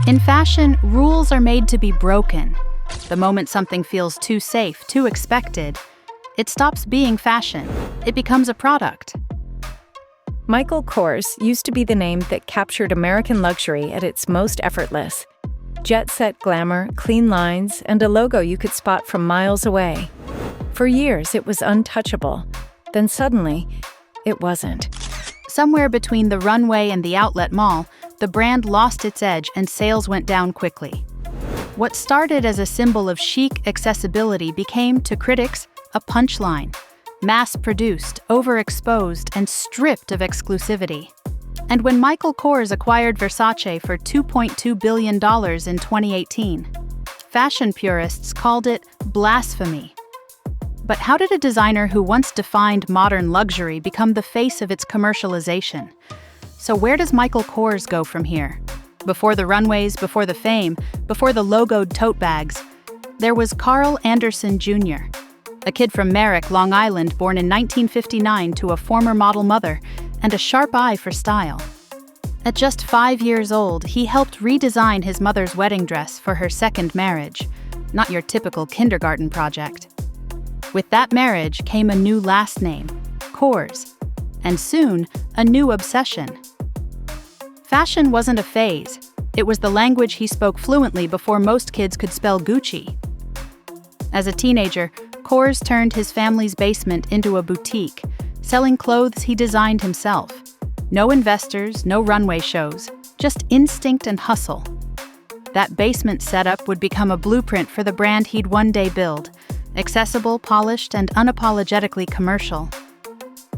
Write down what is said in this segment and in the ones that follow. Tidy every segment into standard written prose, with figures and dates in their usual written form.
In fashion, rules are made to be broken. The moment something feels too safe, too expected, it stops being fashion. It becomes a product. Michael Kors used to be the name that captured American luxury at its most effortless. Jet-set glamour, clean lines, and a logo you could spot from miles away. For years, it was untouchable. Then suddenly, it wasn't. Somewhere between the runway and the outlet mall, the brand lost its edge and sales went down quickly. What started as a symbol of chic accessibility became, to critics, a punchline. Mass-produced, overexposed, and stripped of exclusivity. And when Michael Kors acquired Versace for $2.2 billion in 2018, fashion purists called it blasphemy. But how did a designer who once defined modern luxury become the face of its commercialization? So where does Michael Kors go from here? Before the runways, before the fame, before the logoed tote bags, there was Carl Anderson Jr., a kid from Merrick, Long Island, born in 1959 to a former model mother and a sharp eye for style. At just 5 years old, he helped redesign his mother's wedding dress for her second marriage, not your typical kindergarten project. With that marriage came a new last name, Kors, and soon, a new obsession. Fashion wasn't a phase. It was the language he spoke fluently before most kids could spell Gucci. As a teenager, Kors turned his family's basement into a boutique, selling clothes he designed himself. No investors, no runway shows, just instinct and hustle. That basement setup would become a blueprint for the brand he'd one day build, accessible, polished, and unapologetically commercial.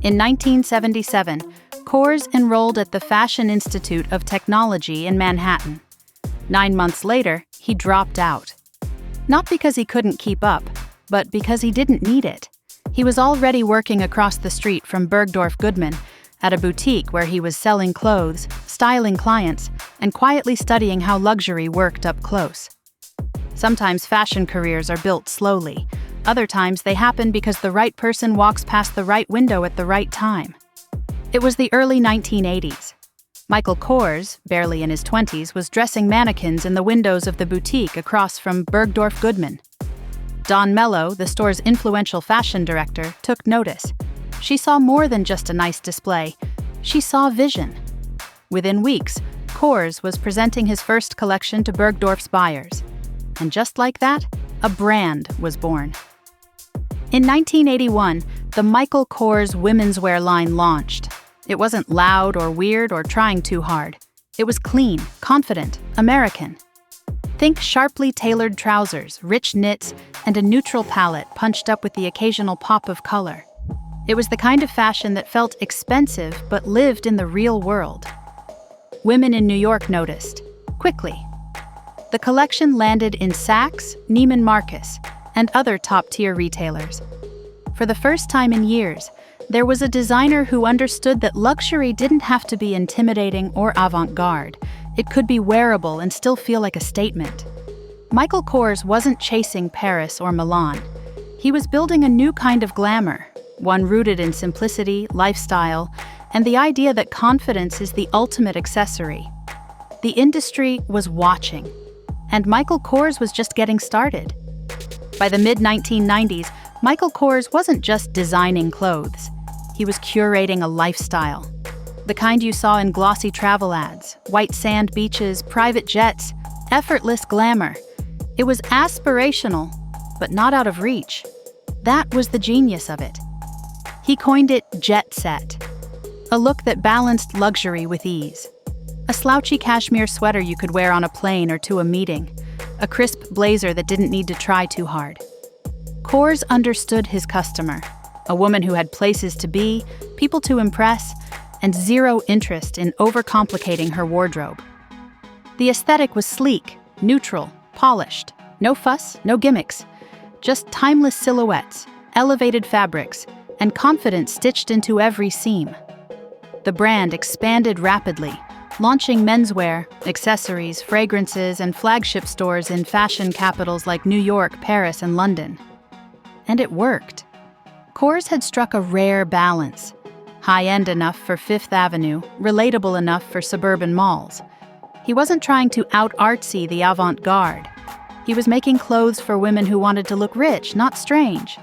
In 1977, Kors enrolled at the Fashion Institute of Technology in Manhattan. 9 months later, he dropped out. Not because he couldn't keep up, but because he didn't need it. He was already working across the street from Bergdorf Goodman at a boutique where he was selling clothes, styling clients, and quietly studying how luxury worked up close. Sometimes fashion careers are built slowly. Other times they happen because the right person walks past the right window at the right time. It was the early 1980s. Michael Kors, barely in his 20s, was dressing mannequins in the windows of the boutique across from Bergdorf Goodman. Dawn Mello, the store's influential fashion director, took notice. She saw more than just a nice display. She saw vision. Within weeks, Kors was presenting his first collection to Bergdorf's buyers. And just like that, a brand was born. In 1981, the Michael Kors women's wear line launched. It wasn't loud or weird or trying too hard. It was clean, confident, American. Think sharply tailored trousers, rich knits, and a neutral palette punched up with the occasional pop of color. It was the kind of fashion that felt expensive but lived in the real world. Women in New York noticed, quickly. The collection landed in Saks, Neiman Marcus, and other top-tier retailers. For the first time in years, there was a designer who understood that luxury didn't have to be intimidating or avant-garde. It could be wearable and still feel like a statement. Michael Kors wasn't chasing Paris or Milan. He was building a new kind of glamour, one rooted in simplicity, lifestyle, and the idea that confidence is the ultimate accessory. The industry was watching, and Michael Kors was just getting started. By the mid-1990s, Michael Kors wasn't just designing clothes. He was curating a lifestyle. The kind you saw in glossy travel ads, white sand beaches, private jets, effortless glamour. It was aspirational, but not out of reach. That was the genius of it. He coined it jet set, a look that balanced luxury with ease. A slouchy cashmere sweater you could wear on a plane or to a meeting, a crisp blazer that didn't need to try too hard. Kors understood his customer, a woman who had places to be, people to impress, and zero interest in overcomplicating her wardrobe. The aesthetic was sleek, neutral, polished, no fuss, no gimmicks, just timeless silhouettes, elevated fabrics, and confidence stitched into every seam. The brand expanded rapidly, launching menswear, accessories, fragrances, and flagship stores in fashion capitals like New York, Paris, and London. And it worked. Kors had struck a rare balance. High-end enough for Fifth Avenue, relatable enough for suburban malls. He wasn't trying to out-artsy the avant-garde. He was making clothes for women who wanted to look rich, not strange.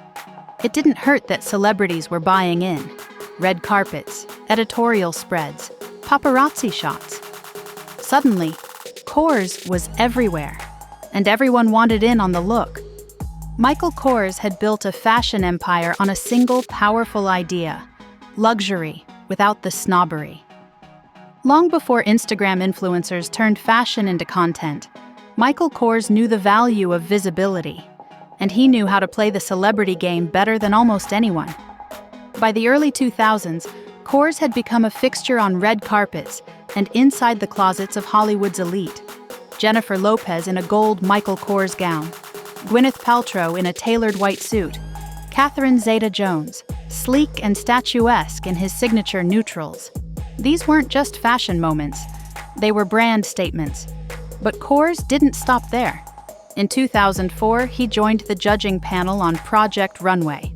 It didn't hurt that celebrities were buying in. Red carpets, editorial spreads, paparazzi shots. Suddenly, Kors was everywhere, and everyone wanted in on the look. Michael Kors had built a fashion empire on a single powerful idea: luxury without the snobbery. Long before Instagram influencers turned fashion into content, Michael Kors knew the value of visibility, and he knew how to play the celebrity game better than almost anyone. By the early 2000s, Kors had become a fixture on red carpets and inside the closets of Hollywood's elite. Jennifer Lopez in a gold Michael Kors gown, Gwyneth Paltrow in a tailored white suit, Catherine Zeta-Jones, sleek and statuesque in his signature neutrals. These weren't just fashion moments, they were brand statements. But Kors didn't stop there. In 2004, he joined the judging panel on Project Runway.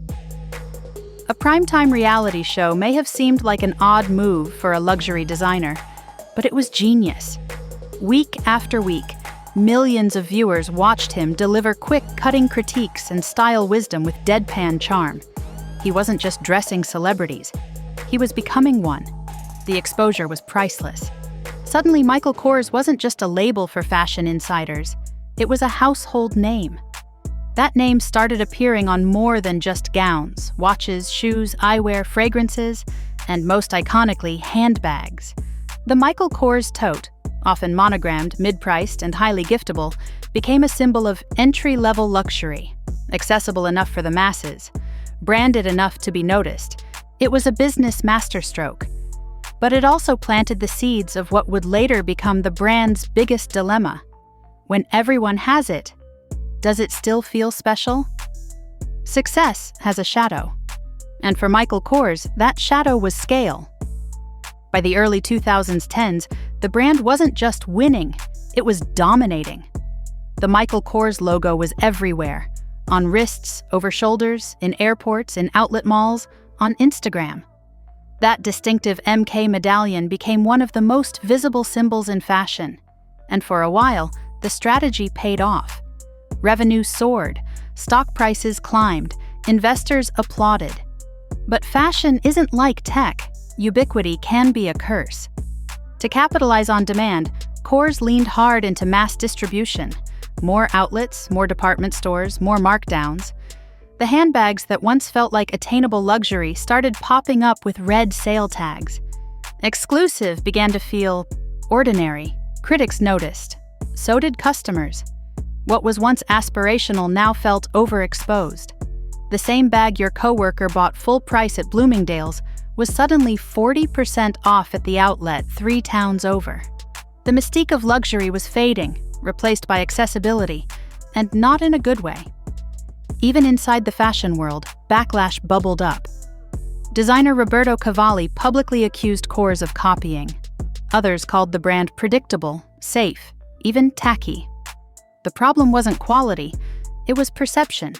A primetime reality show may have seemed like an odd move for a luxury designer, but it was genius. Week after week, millions of viewers watched him deliver quick, cutting critiques and style wisdom with deadpan charm. He wasn't just dressing celebrities, he was becoming one. The exposure was priceless. Suddenly, Michael Kors wasn't just a label for fashion insiders, it was a household name. That name started appearing on more than just gowns, watches, shoes, eyewear, fragrances, and most iconically, handbags. The Michael Kors tote, often monogrammed, mid-priced, and highly giftable, became a symbol of entry-level luxury, accessible enough for the masses, branded enough to be noticed. It was a business masterstroke. But it also planted the seeds of what would later become the brand's biggest dilemma. When everyone has it, does it still feel special? Success has a shadow. And for Michael Kors, that shadow was scale. By the early 2010s, the brand wasn't just winning, it was dominating. The Michael Kors logo was everywhere, on wrists, over shoulders, in airports, in outlet malls, on Instagram. That distinctive MK medallion became one of the most visible symbols in fashion. And for a while, the strategy paid off. Revenue soared, stock prices climbed, investors applauded. But fashion isn't like tech. Ubiquity can be a curse. To capitalize on demand, Kors leaned hard into mass distribution. More outlets, more department stores, more markdowns. The handbags that once felt like attainable luxury started popping up with red sale tags. Exclusive began to feel ordinary. Critics noticed. So did customers. What was once aspirational now felt overexposed. The same bag your coworker bought full price at Bloomingdale's was suddenly 40% off at the outlet 3 towns over. The mystique of luxury was fading, replaced by accessibility, and not in a good way. Even inside the fashion world, backlash bubbled up. Designer Roberto Cavalli publicly accused Kors of copying. Others called the brand predictable, safe, even tacky. The problem wasn't quality, it was perception.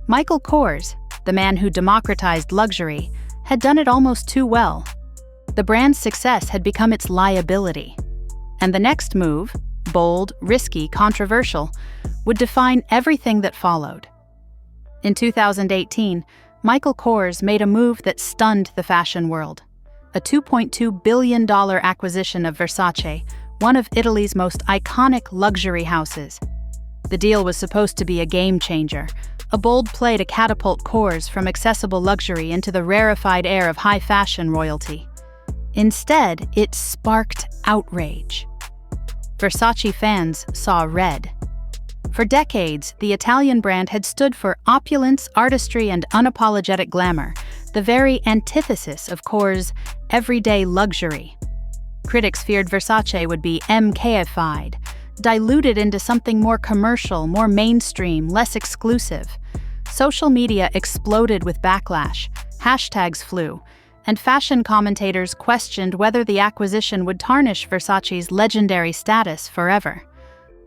Michael Kors, the man who democratized luxury, had done it almost too well. The brand's success had become its liability. And the next move, bold, risky, controversial, would define everything that followed. In 2018, Michael Kors made a move that stunned the fashion world. A $2.2 billion acquisition of Versace, one of Italy's most iconic luxury houses. The deal was supposed to be a game changer, a bold play to catapult Kors from accessible luxury into the rarefied air of high fashion royalty. Instead, it sparked outrage. Versace fans saw red. For decades, the Italian brand had stood for opulence, artistry, and unapologetic glamour, the very antithesis of Kors' everyday luxury. Critics feared Versace would be MKified, diluted into something more commercial, more mainstream, less exclusive. Social media exploded with backlash, hashtags flew, and fashion commentators questioned whether the acquisition would tarnish Versace's legendary status forever.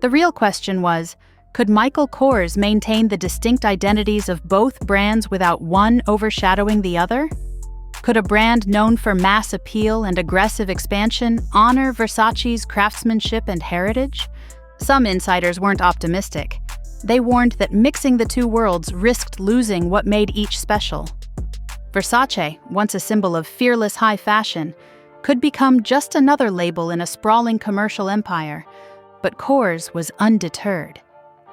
The real question was, could Michael Kors maintain the distinct identities of both brands without one overshadowing the other? Could a brand known for mass appeal and aggressive expansion honor Versace's craftsmanship and heritage? Some insiders weren't optimistic. They warned that mixing the two worlds risked losing what made each special. Versace, once a symbol of fearless high fashion, could become just another label in a sprawling commercial empire. But Kors was undeterred.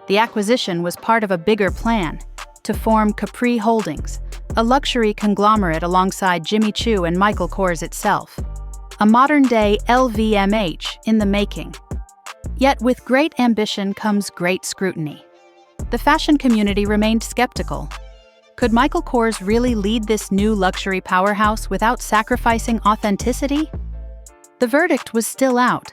The acquisition was part of a bigger plan to form Capri Holdings, a luxury conglomerate alongside Jimmy Choo and Michael Kors itself. A modern-day LVMH in the making. Yet with great ambition comes great scrutiny. The fashion community remained skeptical. Could Michael Kors really lead this new luxury powerhouse without sacrificing authenticity? The verdict was still out.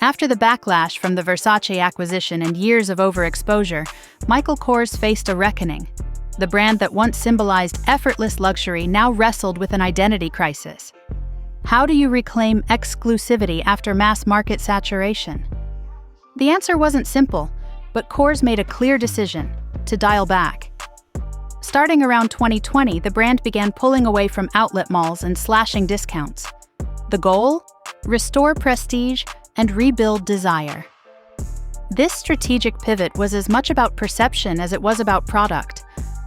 After the backlash from the Versace acquisition and years of overexposure, Michael Kors faced a reckoning. The brand that once symbolized effortless luxury now wrestled with an identity crisis. How do you reclaim exclusivity after mass market saturation? The answer wasn't simple, but Kors made a clear decision to dial back. Starting around 2020, the brand began pulling away from outlet malls and slashing discounts. The goal? Restore prestige and rebuild desire. This strategic pivot was as much about perception as it was about product.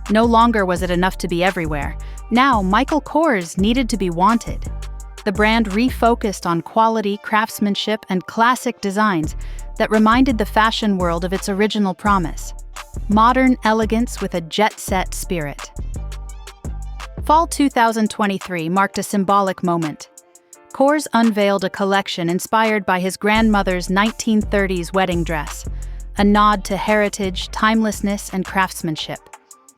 No longer was it enough to be everywhere. Now, Michael Kors needed to be wanted. The brand refocused on quality, craftsmanship, and classic designs that reminded the fashion world of its original promise: modern elegance with a jet-set spirit. Fall 2023 marked a symbolic moment. Kors unveiled a collection inspired by his grandmother's 1930s wedding dress, a nod to heritage, timelessness, and craftsmanship.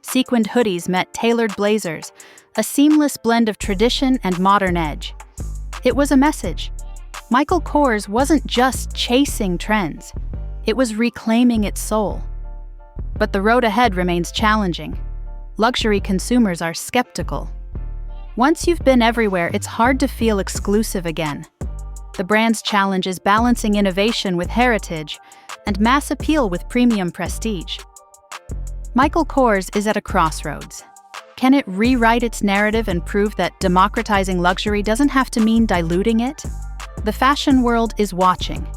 Sequined hoodies met tailored blazers, a seamless blend of tradition and modern edge. It was a message. Michael Kors wasn't just chasing trends, it was reclaiming its soul. But the road ahead remains challenging. Luxury consumers are skeptical. Once you've been everywhere, it's hard to feel exclusive again. The brand's challenge is balancing innovation with heritage and mass appeal with premium prestige. Michael Kors is at a crossroads. Can it rewrite its narrative and prove that democratizing luxury doesn't have to mean diluting it? The fashion world is watching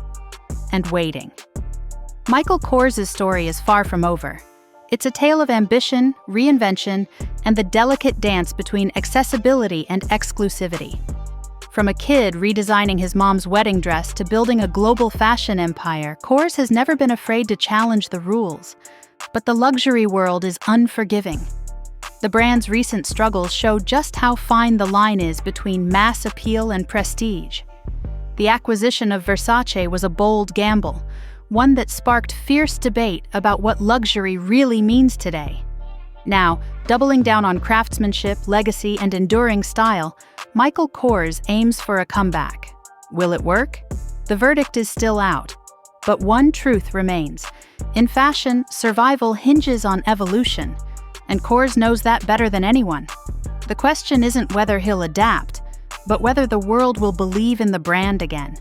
and waiting. Michael Kors' story is far from over. It's a tale of ambition, reinvention, and the delicate dance between accessibility and exclusivity. From a kid redesigning his mom's wedding dress to building a global fashion empire, Kors has never been afraid to challenge the rules. But the luxury world is unforgiving. The brand's recent struggles show just how fine the line is between mass appeal and prestige. The acquisition of Versace was a bold gamble, one that sparked fierce debate about what luxury really means today. Now, doubling down on craftsmanship, legacy, and enduring style, Michael Kors aims for a comeback. Will it work? The verdict is still out. But one truth remains. In fashion, survival hinges on evolution, and Kors knows that better than anyone. The question isn't whether he'll adapt, but whether the world will believe in the brand again.